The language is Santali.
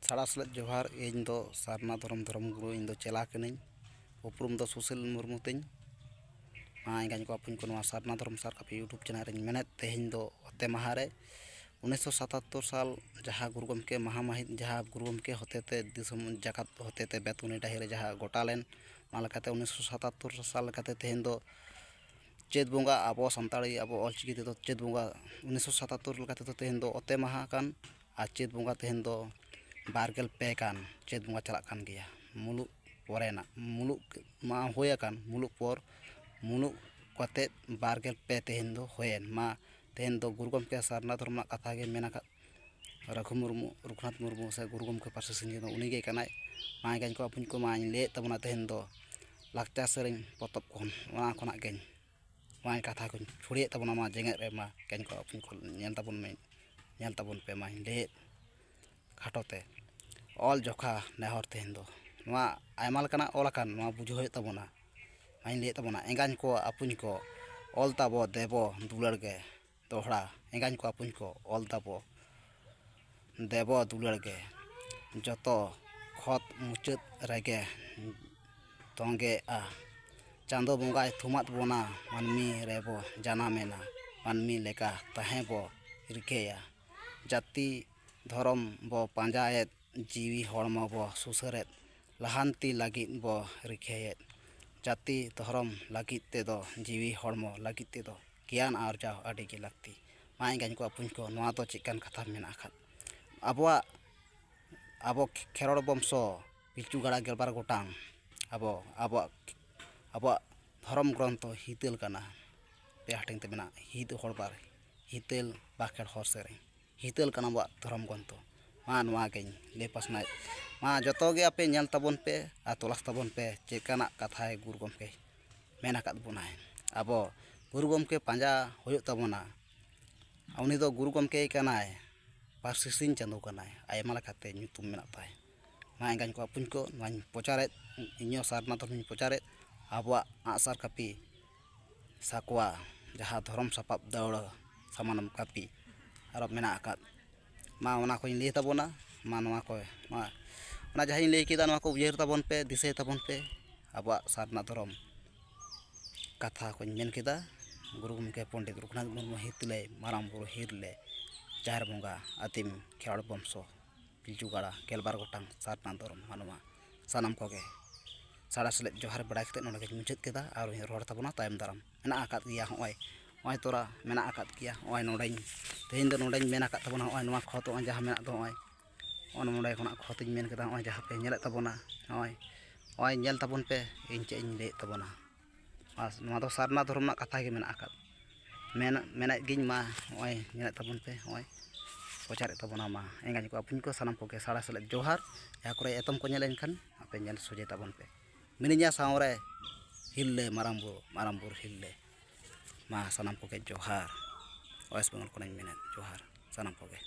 ᱥᱟᱲᱟᱥᱞᱮᱫ ᱡᱚᱦᱟᱨ। ᱤᱧ ᱫᱚ ᱥᱟᱨᱱᱟ ᱫᱷᱚᱨᱚᱢ ᱜᱩᱨᱩ, ᱤᱧ ᱫᱚ ᱪᱮᱞᱟ ᱠᱟᱹᱱᱟᱹᱧ। ᱩᱯᱨᱩᱢ ᱫᱚ ᱥᱩᱥᱤᱞ ᱢᱩᱨᱢᱩ ᱛᱤᱧ। ᱮᱸᱜᱟᱧ ᱠᱚ ᱟᱯᱩᱧ ᱠᱚ ᱱᱚᱣᱟ ᱥᱟᱨᱱᱟ ᱫᱷᱚᱨᱚᱢ ᱥᱟᱨ ᱠᱟᱹᱯᱤ ᱤᱭᱩᱴᱩᱵᱽ ᱪᱮᱱᱮᱞ ᱨᱮᱧ ᱢᱮᱱᱮᱫ ᱛᱮᱦᱮᱧ ᱫᱚ ᱚᱛᱮ ᱢᱟᱦᱟ ᱨᱮ 1977 ᱥᱟᱞ ᱡᱟᱦᱟᱸ ᱜᱩᱨᱩ ᱜᱚᱢᱠᱮ ᱢᱟᱦᱟ ᱢᱟᱹᱦᱤᱛ ᱡᱟᱦᱟᱸ ᱜᱩᱨᱩ ᱜᱚᱢᱠᱮ ᱦᱚᱛᱮᱛᱮ ᱫᱤᱥᱚᱢ ᱡᱟᱠᱟᱛ ᱦᱚᱛᱮᱛᱮ ᱵᱮᱛᱩᱱᱤ ᱰᱟᱹᱦᱤ ᱨᱮ ᱡᱟᱦᱟᱸ ᱜᱚᱴᱟ ᱞᱮᱱ, ᱚᱱᱟ ᱞᱮᱠᱟᱛᱮ 1977 ᱥᱟᱞ ᱞᱮᱠᱟᱛᱮ ᱛᱮᱦᱮᱧ ᱫᱚ ᱪᱟᱹᱛ ᱵᱚᱸᱜᱟ ᱟᱵᱚ ᱥᱟᱱᱛᱟᱲᱤ ᱟᱵᱚ ᱚᱞᱪᱤᱠᱤ ᱛᱮᱫᱚ ᱪᱟᱹᱛ ᱵᱚᱸᱜᱟ 1977 ᱞᱮᱠᱟ ᱛᱮᱫᱚ ᱛᱮᱦᱮᱧ ᱫᱚ ᱚᱛᱮ ᱢᱟᱦᱟ ᱠᱟᱱ। ᱟᱨ ᱪᱟᱹᱛ ᱵᱚᱸᱜᱟ ᱛᱮᱦᱮᱧ ᱫᱚ 22 ᱠᱟᱱ, ᱪᱟᱹᱛ ᱵᱚᱸᱜᱟ ᱪᱟᱞᱟᱜ ᱠᱟᱱ ᱜᱮᱭᱟ। ᱢᱩᱞᱩᱜ ᱯᱚᱨᱮᱱᱟᱜ ᱢᱩᱞᱩᱜ ᱢᱟ ᱦᱩᱭ ᱟᱠᱟᱱ, ᱢᱩᱞᱩᱜ ᱯᱚᱨ ᱢᱩᱞᱩᱜ ᱠᱟᱛᱮᱫ 22 ᱛᱮᱦᱮᱧ ᱫᱚ ᱦᱩᱭᱮᱱ ᱢᱟ। ᱛᱮᱦᱮᱧ ᱫᱚ ᱜᱩᱨᱩ ᱜᱚᱢᱠᱮ ᱥᱟᱨᱱᱟ ᱫᱷᱚᱨᱚᱢ ᱨᱮᱱᱟᱜ ᱠᱟᱛᱷᱟ ᱜᱮ ᱢᱮᱱ ᱟᱠᱟᱫ ᱨᱚᱜᱷᱩᱱᱟᱛᱷ ᱢᱩᱨᱢᱩ ᱥᱮ ᱜᱩᱨᱩ ᱜᱚᱢᱠᱮ ᱯᱟᱹᱨᱥᱤ ᱥᱤᱧᱡᱤ ᱫᱚ ᱩᱱᱤᱜᱮ ᱠᱟᱱᱟᱭ। ᱮᱸᱜᱟᱧ ᱠᱚ ᱟᱯᱩᱧ ᱠᱚ ᱢᱟᱧ ᱞᱟᱹᱭᱮᱫ ᱛᱟᱵᱚᱱᱟ ᱛᱮᱦᱮᱧ ᱫᱚ ᱞᱟᱠᱪᱟᱨ ᱥᱮᱨᱮᱧ ᱯᱚᱛᱚᱵ ᱠᱷᱚᱱ, ᱚᱱᱟ ᱠᱷᱚᱱᱟᱜ ᱜᱮ ᱱᱚᱣᱟ ᱠᱟᱛᱷᱟ ᱠᱚᱧ ᱪᱷᱩᱲᱤᱭᱮᱫ ᱛᱟᱵᱚᱱᱟ ᱢᱟ ᱡᱮᱜᱮᱛ ᱨᱮ ᱢᱟ ᱮᱸᱜᱟᱧ ᱠᱚ ᱟᱯᱩᱧ ᱠᱚ ᱧᱮᱞ ᱛᱟᱵᱚᱱ ᱯᱮ ᱢᱟᱧ ᱞᱟᱹᱭᱮᱫ ᱠᱷᱟᱴᱚ ᱛᱮ। ᱚᱞ ᱡᱚᱠᱷᱟ ᱱᱮᱦᱚᱨ ᱛᱮᱦᱮᱧ ᱫᱚ ᱱᱚᱣᱟ ᱟᱭᱢᱟ ᱞᱮᱠᱟᱱᱟᱜ ᱚᱞ ᱟᱠᱟᱱ, ᱱᱚᱣᱟ ᱵᱩᱡᱷᱟᱹᱣ ᱦᱩᱭᱩᱜ ᱛᱟᱵᱚᱱᱟ। ᱟᱧ ᱞᱟᱹᱭᱮᱫ ᱛᱟᱵᱚᱱᱟ ᱮᱸᱜᱟᱧ ᱠᱚ ᱟᱹᱯᱩᱧ ᱠᱚ ᱚᱞ ᱛᱟᱵᱚ ᱫᱮᱵᱚ ᱫᱩᱞᱟᱹᱲ ᱜᱮ ᱫᱚᱦᱲᱟ। ᱮᱸᱜᱟᱧ ᱠᱚ ᱟᱹᱯᱩᱧ ᱠᱚ ᱚᱞ ᱛᱟᱵᱚ ᱫᱮᱵᱚ ᱫᱩᱞᱟᱹᱲ ᱜᱮ ᱡᱚᱛᱚ ᱠᱷᱚᱛ ᱢᱩᱪᱟᱹᱫ ᱨᱮᱜᱮ ᱛᱚᱸᱜᱮᱜᱼᱟ। ᱪᱟᱸᱫᱳ ᱵᱚᱸᱜᱟᱭ ᱛᱷᱩᱢᱟᱫ ᱵᱚᱱᱟ ᱢᱟᱹᱱᱢᱤ ᱨᱮᱵᱚ ᱡᱟᱱᱟᱢᱮᱱᱟ, ᱢᱟᱹᱱᱢᱤ ᱞᱮᱠᱟ ᱛᱟᱦᱮᱸ ᱵᱚ ᱨᱤᱠᱟᱹᱭᱟ। ᱡᱟᱹᱛᱤ ᱫᱷᱚᱨᱚᱢ ᱵᱚ ᱯᱟᱸᱡᱟᱭᱮᱫ, ᱡᱤᱣᱤ ᱦᱚᱲᱢᱚ ᱵᱚ ᱥᱩᱥᱟᱹᱨᱮᱫ, ᱞᱟᱦᱟᱱᱛᱤ ᱞᱟᱹᱜᱤᱫ ᱵᱚ ᱨᱤᱠᱟᱹᱭᱮᱫ। ᱡᱟᱹᱛᱤ ᱫᱷᱚᱨᱚᱢ ᱞᱟᱹᱜᱤᱫ ᱛᱮᱫᱚ, ᱡᱤᱣᱤ ᱦᱚᱲᱢᱚ ᱞᱟᱹᱜᱤᱫ ᱛᱮᱫᱚ ᱜᱮᱭᱟᱱ ᱟᱨᱡᱟᱣ ᱟᱹᱰᱤᱜᱮ ᱞᱟᱹᱠᱛᱤ। ᱢᱟ ᱮᱸᱜᱟᱧ ᱠᱚ ᱟᱹᱯᱩᱧ ᱠᱚ ᱱᱚᱣᱟ ᱫᱚ ᱪᱮᱫᱠᱟᱱ ᱠᱟᱛᱷᱟ ᱢᱮᱱᱟᱜ ᱟᱠᱟᱫ, ᱟᱵᱚ ᱠᱷᱮᱨᱣᱟᱲ ᱵᱚᱝᱥᱚ ᱯᱤᱞᱪᱩ ᱜᱟᱲᱟ 12 ᱜᱚᱴᱟᱝ ᱟᱵᱚᱣᱟᱜ ᱫᱷᱚᱨᱚᱢ ᱜᱨᱚᱱᱛᱷᱚ ᱦᱤᱛᱟᱹᱞ ᱠᱟᱱᱟ। 2 ᱦᱟᱹᱴᱤᱧ ᱛᱮ ᱢᱮᱱᱟᱜᱼᱟ, ᱦᱤᱛ ᱦᱚᱲᱵᱟᱨ ᱦᱤᱛᱟᱹᱞ ᱵᱟᱸᱠᱷᱮᱲ ᱦᱚᱲ ᱥᱮᱨᱮᱧ, ᱦᱤᱛᱟᱹᱞ ᱠᱟᱱᱟ ᱟᱵᱚᱣᱟᱜ ᱫᱷᱚᱨᱚᱢ ᱜᱨᱚᱱᱛᱷᱚ। ᱢᱟ ᱱᱚᱣᱟᱜᱤᱧ ᱞᱟᱹᱭ ᱯᱟᱥᱱᱟᱣᱮᱫ, ᱢᱟ ᱡᱚᱛᱚᱜᱮ ᱟᱯᱮ ᱧᱮᱞ ᱛᱟᱵᱚᱱ ᱯᱮ ᱟᱨ ᱛᱚᱞᱟᱥ ᱛᱟᱵᱚᱱ ᱯᱮ ᱪᱮᱫᱠᱟᱱᱟᱜ ᱠᱟᱛᱷᱟᱭ ᱜᱩᱨᱩ ᱜᱚᱢᱠᱮ ᱢᱮᱱ ᱟᱠᱟᱫ ᱵᱚᱱᱟᱭ। ᱟᱵᱚ ᱜᱩᱨᱩ ᱜᱚᱢᱠᱮ ᱯᱟᱸᱡᱟ ᱦᱩᱭᱩᱜ ᱛᱟᱵᱚᱱᱟ। ᱩᱱᱤ ᱫᱚ ᱜᱩᱨᱩ ᱜᱚᱢᱠᱮ ᱠᱟᱱᱟᱭ, ᱯᱟᱹᱨᱥᱤ ᱥᱤᱧ ᱪᱟᱸᱫᱳ ᱠᱟᱱᱟᱭ, ᱟᱭᱢᱟ ᱞᱮᱠᱟᱛᱮ ᱧᱩᱛᱩᱢ ᱢᱮᱱᱟᱜ ᱛᱟᱭ। ᱢᱟ ᱮᱸᱜᱟᱧ ᱠᱚ ᱟᱹᱯᱩᱧ ᱠᱚ ᱱᱚᱣᱟᱧ ᱯᱨᱚᱪᱟᱨᱮᱫ, ᱤᱧᱦᱚᱸ ᱥᱟᱨᱱᱟ ᱫᱷᱚᱨᱚᱢᱤᱧ ᱯᱨᱚᱪᱟᱨᱮᱫ। ᱟᱵᱚᱣᱟᱜ ᱟᱸᱜᱼᱥᱟᱨ ᱠᱟᱹᱯᱤ ᱥᱟᱠᱣᱟ ᱡᱟᱦᱟᱸ ᱫᱷᱚᱨᱚᱢ ᱥᱟᱯᱟᱵ ᱫᱟᱹᱣᱲᱟᱹ ᱥᱟᱢᱟᱱᱚᱢ ᱠᱟᱹᱯᱤ ᱟᱨᱚ ᱢᱮᱱᱟᱜ ᱟᱠᱟᱫ, ᱢᱟ ᱚᱱᱟ ᱠᱚᱧ ᱞᱟᱹᱭ ᱛᱟᱵᱚᱱᱟ। ᱢᱟ ᱱᱚᱣᱟ ᱠᱚ ᱚᱱᱟ ᱡᱟᱦᱟᱸᱧ ᱞᱟᱹᱭ ᱠᱮᱫᱟ ᱱᱚᱣᱟ ᱠᱚ ᱩᱭᱦᱟᱹᱨ ᱛᱟᱵᱚᱱ ᱯᱮ, ᱫᱤᱥᱟᱹᱭ ᱛᱟᱵᱚᱱ ᱯᱮ। ᱟᱵᱚᱣᱟᱜ ᱥᱟᱨᱱᱟ ᱫᱷᱚᱨᱚᱢ ᱠᱟᱛᱷᱟ ᱠᱚᱧ ᱢᱮᱱ ᱠᱮᱫᱟ। ᱜᱩᱨᱩ ᱜᱚᱢᱠᱮ ᱯᱚᱱᱰᱤᱛ ᱨᱚᱜᱷᱩᱱᱟᱛᱷ ᱢᱩᱨᱢᱩ ᱦᱤᱛᱞᱟᱹᱭ, ᱢᱟᱨᱟᱝ ᱵᱩᱨᱩ ᱦᱤᱨᱞᱟᱹ, ᱡᱟᱦᱮᱨ ᱵᱚᱸᱜᱟ, ᱟᱹᱫᱤᱢ ᱠᱷᱮᱨᱣᱟᱲ ᱵᱚᱝᱥᱚ ᱯᱤᱞᱪᱩ ᱜᱟᱲᱟ 12 ᱜᱚᱴᱟᱝ ᱥᱟᱨᱱᱟ ᱫᱷᱚᱨᱚᱢ ᱢᱟᱱᱣᱟ ᱥᱟᱱᱟᱢ ᱠᱚᱜᱮ ᱥᱟᱲᱟᱥᱮᱞᱮᱫ ᱡᱚᱦᱟᱨ ᱵᱟᱲᱟᱭ ᱠᱟᱛᱮᱫ ᱱᱚᱰᱮᱜᱤᱧ ᱢᱩᱪᱟᱹᱫ ᱠᱮᱫᱟ। ᱟᱨᱚᱧ ᱨᱚᱲ ᱛᱟᱵᱚᱱᱟ ᱛᱟᱭᱚᱢ ᱫᱟᱨᱟᱢ, ᱢᱮᱱᱟᱜ ᱟᱠᱟᱫ ᱜᱮᱭᱟ। ᱦᱚᱸᱜᱼᱚᱭ ᱛᱚᱨᱟ ᱢᱮᱱᱟᱜ ᱟᱠᱟᱫ ᱜᱮᱭᱟ। ᱦᱚᱸᱜᱼᱚᱭ ᱱᱚᱰᱮᱧ ᱛᱮᱦᱮᱧ ᱫᱚ ᱱᱚᱰᱮᱧ ᱢᱮᱱ ᱟᱠᱟᱫ ᱛᱟᱵᱚᱱᱟ। ᱦᱚᱸᱜᱼᱚᱭ ᱱᱚᱣᱟ ᱠᱷᱚᱛ ᱦᱚᱸᱜᱼᱚᱭ ᱡᱟᱦᱟᱸ ᱢᱮᱱᱟᱜ ᱫᱚ ᱦᱚᱸᱜᱼᱚᱭ ᱱᱚᱰᱮ ᱠᱷᱚᱱᱟᱜ ᱠᱷᱚᱛᱤᱧ ᱢᱮᱱ ᱠᱮᱫᱟ। ᱦᱚᱸᱜᱼᱚᱭ ᱡᱟᱦᱟᱸ ᱯᱮ ᱧᱮᱞᱮᱫ ᱛᱟᱵᱚᱱᱟ, ᱦᱚᱸᱜᱼᱚᱭ ᱧᱮᱞ ᱛᱟᱵᱚᱱ ᱯᱮ ᱤᱧ ᱪᱮᱫ ᱤᱧ ᱞᱟᱹᱭᱮᱫ ᱛᱟᱵᱚᱱᱟ। ᱟᱨ ᱱᱚᱣᱟ ᱫᱚ ᱥᱟᱨᱱᱟ ᱫᱷᱚᱨᱚᱢ ᱨᱮᱱᱟᱜ ᱠᱟᱛᱷᱟ ᱜᱮ ᱢᱮᱱᱟᱜ ᱟᱠᱟᱫ, ᱢᱮᱱᱮᱫ ᱜᱤᱧ ᱢᱟ ᱦᱚᱸᱜᱼᱚᱭ ᱧᱮᱞᱮᱫ ᱛᱟᱵᱚᱱ ᱯᱮ, ᱦᱚᱸᱜᱼᱚᱭ ᱯᱨᱚᱪᱟᱨᱮᱫ ᱛᱟᱵᱚᱱᱟ। ᱢᱟ ᱮᱸᱜᱟᱧ ᱠᱚ ᱟᱹᱯᱩᱧ ᱠᱚ ᱥᱟᱱᱟᱢ ᱠᱚᱜᱮ ᱥᱟᱲᱟᱥᱮᱞᱮᱫ ᱡᱚᱦᱟᱨ। ᱡᱟᱦᱟᱸ ᱠᱚᱨᱮ ᱮᱛᱚᱢ ᱠᱚ ᱧᱮᱞᱮᱱ ᱠᱷᱟᱱ ᱟᱯᱮ ᱧᱮᱞ ᱥᱚᱡᱷᱮ ᱛᱟᱵᱚᱱ ᱯᱮ। ᱢᱤᱱᱟᱹᱧᱟ ᱥᱟᱶᱨᱮ ᱦᱤᱨᱞᱟᱹ ᱢᱟᱨᱟᱝ ᱵᱩᱨᱩ ᱦᱤᱨᱞᱟᱹ। ᱢᱟ ᱥᱟᱱᱟᱢ ᱠᱚᱜᱮ ᱡᱚᱦᱟᱨ। ᱳᱭᱮᱥᱴ ᱵᱮᱝᱜᱚᱞ ᱠᱷᱚᱱᱤᱧ ᱢᱮᱱᱮᱫ ᱡᱚᱦᱟᱨ ᱥᱟᱱᱟᱢ ᱠᱚᱜᱮ।